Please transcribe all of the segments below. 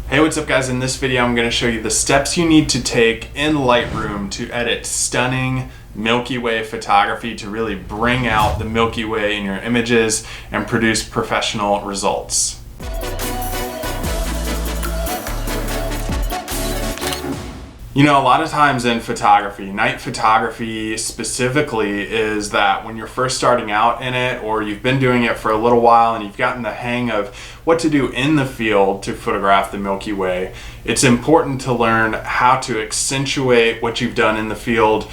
Hey, what's up guys? In this video I'm going to show you the steps you need to take in Lightroom to edit stunning Milky Way photography to really bring out the Milky Way in your images and produce professional results. You know, a lot of times in photography, night photography specifically, is that when you're first starting out in it, or you've been doing it for a little while and you've gotten the hang of what to do in the field to photograph the Milky Way, it's important to learn how to accentuate what you've done in the field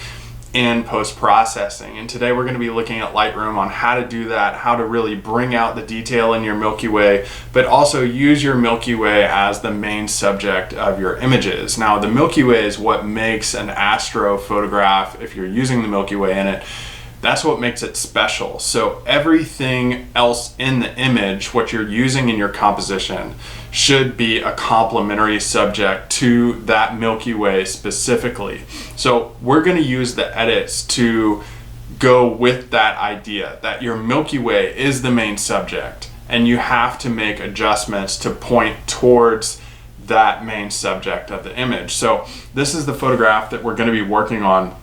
in post-processing. And today we're going to be looking at Lightroom on how to do that, how to really bring out the detail in your Milky Way, but also use your Milky Way as the main subject of your images. Now, the Milky Way is what makes an astro photograph, if you're using the Milky Way in it, that's what makes it special. So everything else in the image, what you're using in your composition, should be a complementary subject to that Milky Way specifically. So we're going to use the edits to go with that idea that your Milky Way is the main subject, and you have to make adjustments to point towards that main subject of the image. So this is the photograph that we're going to be working on.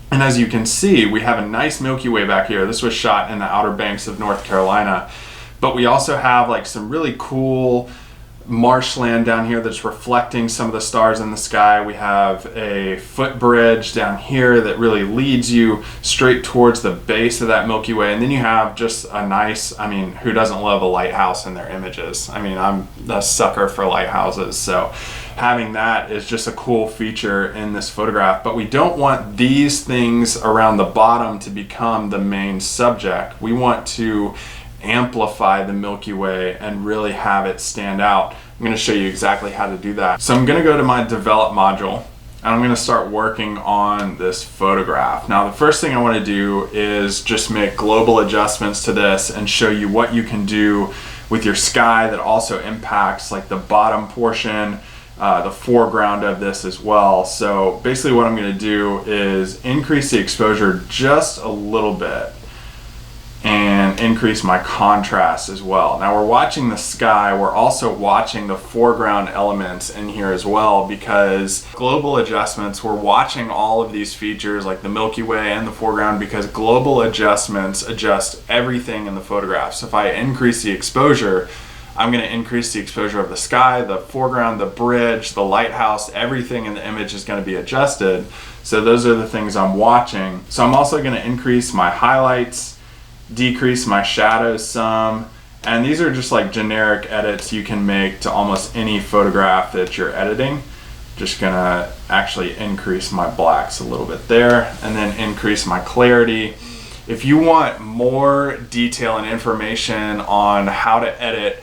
And as you can see, we have a nice Milky Way back here. This was shot in the Outer Banks of North Carolina. But we also have like some really cool marshland down here that's reflecting some of the stars in the sky. We have a footbridge down here that really leads you straight towards the base of that Milky Way. And then you have just a nice, I mean, who doesn't love a lighthouse in their images? I mean, I'm a sucker for lighthouses. So having that is just a cool feature in this photograph. But we don't want these things around the bottom to become the main subject. We want to amplify the Milky Way and really have it stand out. I'm going to show you exactly how to do that. So I'm going to go to my develop module and I'm going to start working on this photograph. Now, the first thing I want to do is just make global adjustments to this and show you what you can do with your sky that also impacts like the bottom portion, the foreground of this as well. So basically what I'm going to do is increase the exposure just a little bit and increase my contrast as well. Now we're watching the sky, we're also watching the foreground elements in here as well, because global adjustments, we're watching all of these features like the Milky Way and the foreground, because global adjustments adjust everything in the photograph. So if I increase the exposure, I'm going to increase the exposure of the sky, the foreground, the bridge, the lighthouse, everything in the image is going to be adjusted. So those are the things I'm watching. So I'm also going to increase my highlights, decrease my shadows some, and these are just like generic edits you can make to almost any photograph that you're editing. Just gonna actually increase my blacks a little bit there and then increase my clarity. If you want more detail and information on how to edit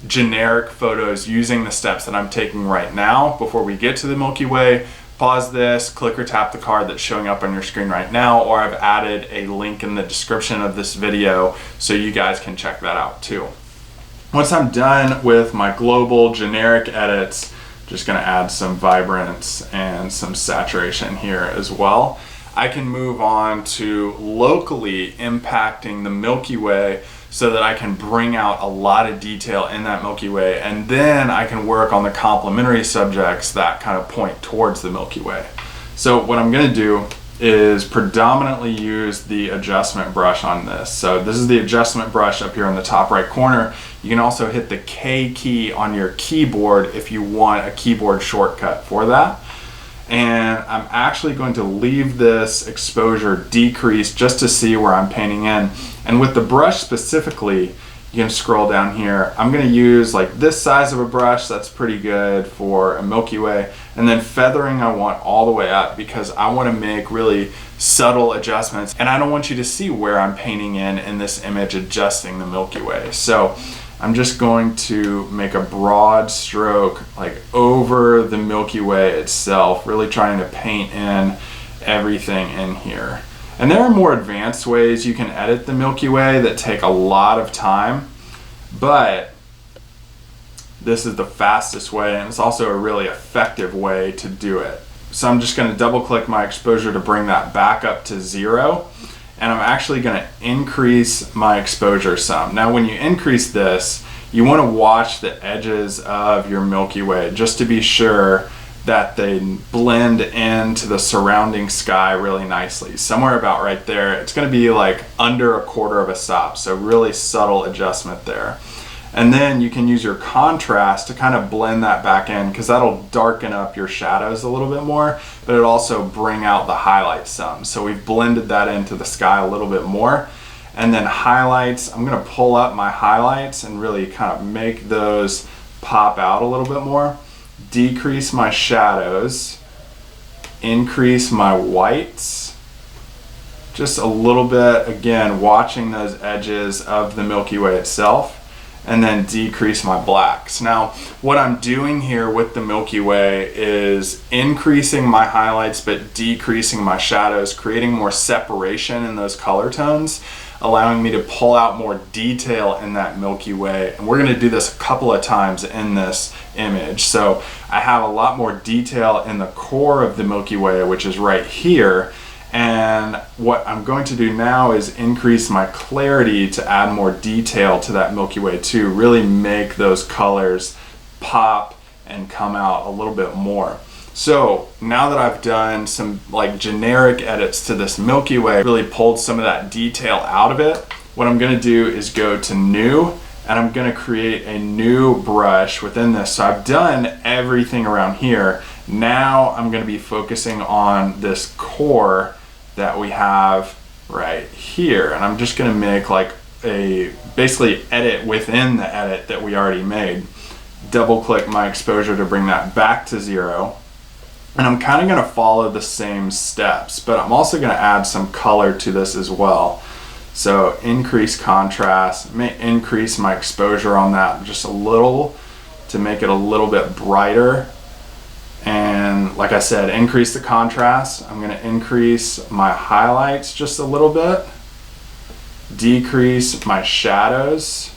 generic photos using the steps that I'm taking right now before we get to the Milky Way, pause this, click or tap the card that's showing up on your screen right now, or I've added a link in the description of this video so you guys can check that out too. Once I'm done with my global generic edits, just gonna add some vibrance and some saturation here as well. I can move on to locally impacting the Milky Way so that I can bring out a lot of detail in that Milky Way, and then I can work on the complementary subjects that kind of point towards the Milky Way. So what I'm going to do is predominantly use the adjustment brush on this. So this is the adjustment brush up here in the top right corner. You can also hit the K key on your keyboard if you want a keyboard shortcut for that. And I'm actually going to leave this exposure decreased just to see where I'm painting in. And with the brush specifically, you can scroll down here. I'm going to use like this size of a brush. That's pretty good for a Milky Way. And then feathering I want all the way up because I want to make really subtle adjustments. And I don't want you to see where I'm painting in this image adjusting the Milky Way. So I'm just going to make a broad stroke like over the Milky Way itself, really trying to paint in everything in here. And there are more advanced ways you can edit the Milky Way that take a lot of time, but this is the fastest way, and it's also a really effective way to do it. So I'm just going to double click my exposure to bring that back up to 0. And I'm actually going to increase my exposure some. Now when you increase this, you want to watch the edges of your Milky Way just to be sure that they blend into the surrounding sky really nicely. Somewhere about right there, it's going to be like under a quarter of a stop, so really subtle adjustment there. And then you can use your contrast to kind of blend that back in, because that'll darken up your shadows a little bit more, but it also bring out the highlights some. So we've blended that into the sky a little bit more. And then highlights, I'm going to pull up my highlights and really kind of make those pop out a little bit more. Decrease my shadows, increase my whites, just a little bit, again, watching those edges of the Milky Way itself, and then decrease my blacks. Now, what I'm doing here with the Milky Way is increasing my highlights but decreasing my shadows, creating more separation in those color tones, allowing me to pull out more detail in that Milky Way. And we're going to do this a couple of times in this image. So I have a lot more detail in the core of the Milky Way, which is right here. And what I'm going to do now is increase my clarity to add more detail to that Milky Way too, really make those colors pop and come out a little bit more. So now that I've done some like generic edits to this Milky Way, really pulled some of that detail out of it, what I'm going to do is go to new, and I'm going to create a new brush within this. So I've done everything around here. Now I'm going to be focusing on this core that we have right here, and I'm just going to make like a basically edit within the edit that we already made. Double click my exposure to bring that back to 0. And I'm kind of going to follow the same steps, but I'm also going to add some color to this as well. So increase contrast, may increase my exposure on that just a little to make it a little bit brighter. And like I said, increase the contrast. I'm going to increase my highlights just a little bit, decrease my shadows,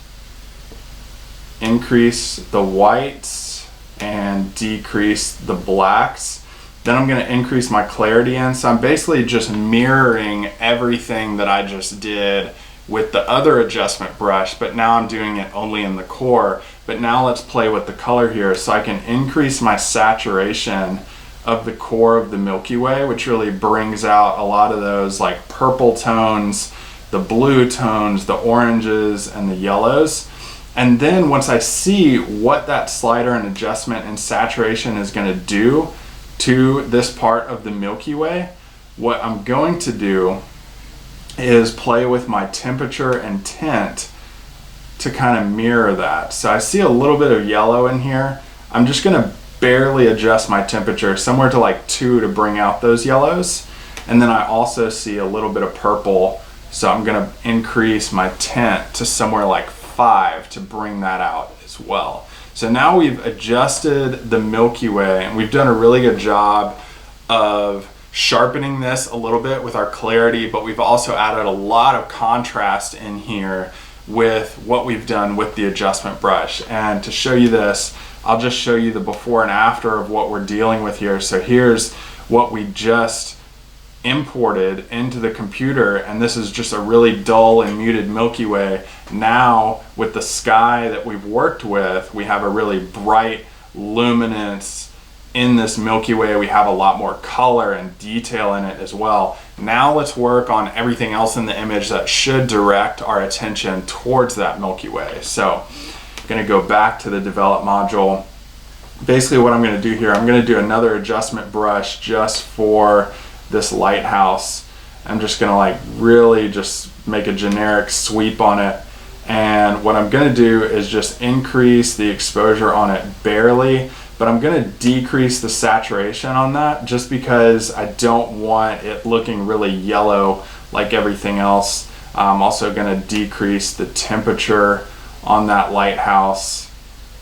increase the whites, and decrease the blacks. Then I'm going to increase my clarity in. So I'm basically just mirroring everything that I just did with the other adjustment brush, but now I'm doing it only in the core. But now let's play with the color here. So I can increase my saturation of the core of the Milky Way, which really brings out a lot of those like purple tones, the blue tones, the oranges, and the yellows. And then once I see what that slider and adjustment and saturation is going to do to this part of the Milky Way, what I'm going to do is play with my temperature and tint to kind of mirror that. So I see a little bit of yellow in here. I'm just going to barely adjust my temperature somewhere to like 2 to bring out those yellows. And then I also see a little bit of purple, so I'm going to increase my tint to somewhere like 5 to bring that out as well. So now we've adjusted the Milky Way, and we've done a really good job of sharpening this a little bit with our clarity, but we've also added a lot of contrast in here with what we've done with the adjustment brush. And to show you this, I'll just show you the before and after of what we're dealing with here. So here's what we just imported into the computer, and this is just a really dull and muted Milky Way. Now with the sky that we've worked with, we have a really bright luminance in this Milky Way. We have a lot more color and detail in it as well. Now let's work on everything else in the image that should direct our attention towards that Milky Way. So I'm going to go back to the develop module. Basically what I'm going to do here, I'm going to do another adjustment brush just for this lighthouse. I'm just going to like really just make a generic sweep on it, and what I'm going to do is just increase the exposure on it barely, but I'm going to decrease the saturation on that just because I don't want it looking really yellow like everything else. I'm also going to decrease the temperature on that lighthouse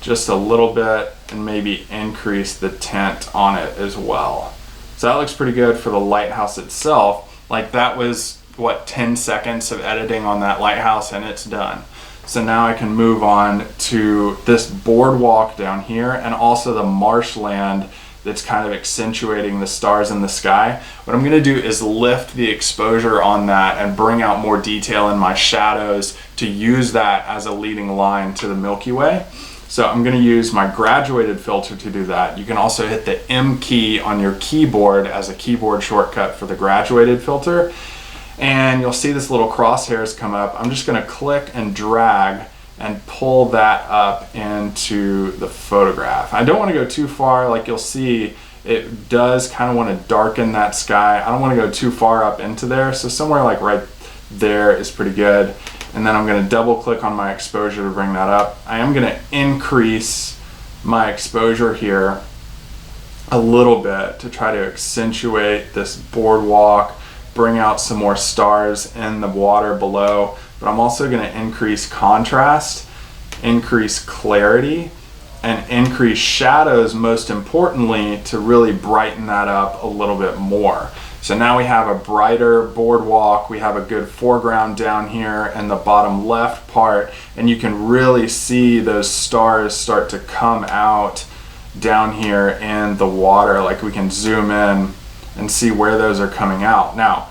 just a little bit and maybe increase the tint on it as well. So that looks pretty good for the lighthouse itself. Like that was, what, 10 seconds of editing on that lighthouse and it's done. So now I can move on to this boardwalk down here and also the marshland that's kind of accentuating the stars in the sky. What I'm gonna do is lift the exposure on that and bring out more detail in my shadows to use that as a leading line to the Milky Way. So I'm gonna use my graduated filter to do that. You can also hit the M key on your keyboard as a keyboard shortcut for the graduated filter. And you'll see this little crosshairs come up. I'm just gonna click and drag and pull that up into the photograph. I don't wanna go too far. Like you'll see, it does kind of wanna darken that sky. I don't wanna go too far up into there. So somewhere like right there is pretty good. And then I'm gonna double click on my exposure to bring that up. I am gonna increase my exposure here a little bit to try to accentuate this boardwalk, bring out some more stars in the water below. But I'm also gonna increase contrast, increase clarity, and increase shadows, most importantly, to really brighten that up a little bit more. So now we have a brighter boardwalk, we have a good foreground down here in the bottom left part, and you can really see those stars start to come out down here in the water. Like we can zoom in and see where those are coming out. Now,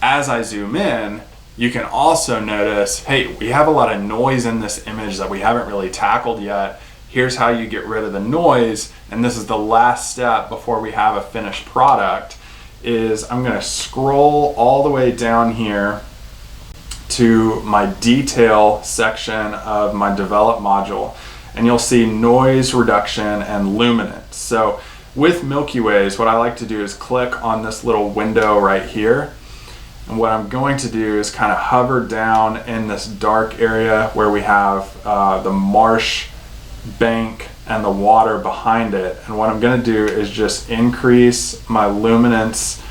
as I zoom in, you can also notice, hey, we have a lot of noise in this image that we haven't really tackled yet. Here's how you get rid of the noise, and this is the last step before we have a finished product, is I'm gonna scroll all the way down here to my detail section of my develop module, and you'll see noise reduction and luminance. So with Milky Ways, what I like to do is click on this little window right here. And what I'm going to do is kind of hover down in this dark area where we have the marsh bank and the water behind it. And what I'm going to do is just increase my luminance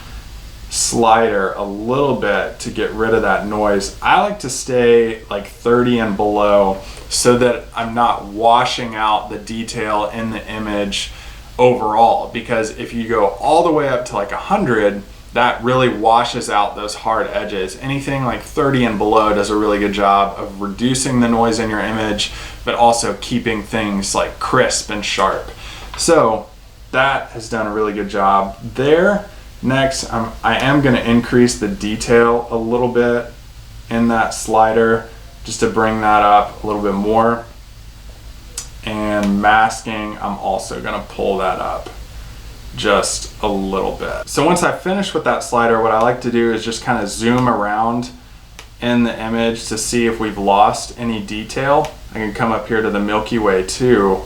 slider a little bit to get rid of that noise. I like to stay like 30 and below so that I'm not washing out the detail in the image overall, because if you go all the way up to like 100, that really washes out those hard edges. Anything like 30 and below does a really good job of reducing the noise in your image, but also keeping things like crisp and sharp. So that has done a really good job there. Next, I am gonna increase the detail a little bit in that slider just to bring that up a little bit more. And masking, I'm also gonna pull that up just a little bit. So once I finish with that slider, what I like to do is just kind of zoom around in the image to see if we've lost any detail. I can come up here to the Milky Way too,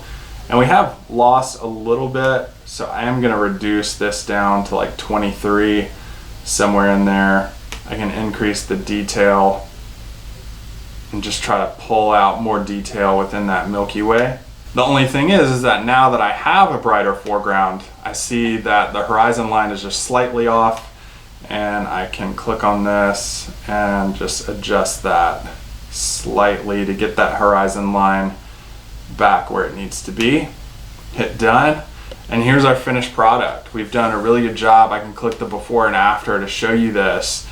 and we have lost a little bit, so I am gonna reduce this down to like 23, somewhere in there. I can increase the detail and just try to pull out more detail within that Milky Way. The only thing is that now that I have a brighter foreground, I see that the horizon line is just slightly off, and I can click on this and just adjust that slightly to get that horizon line back where it needs to be. Hit done, and here's our finished product. We've done a really good job. I can click the before and after to show you this.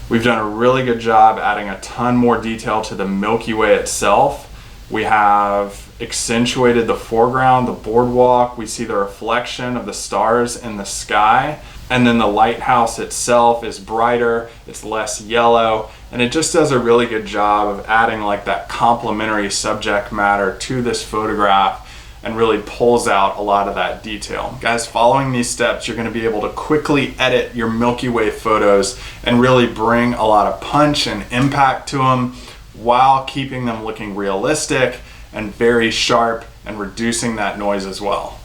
We've done a really good job adding a ton more detail to the Milky Way itself. We have accentuated the foreground, the boardwalk. We see the reflection of the stars in the sky. And then the lighthouse itself is brighter, it's less yellow, and it just does a really good job of adding like that complementary subject matter to this photograph and really pulls out a lot of that detail. Guys, following these steps, you're gonna be able to quickly edit your Milky Way photos and really bring a lot of punch and impact to them while keeping them looking realistic and very sharp and reducing that noise as well.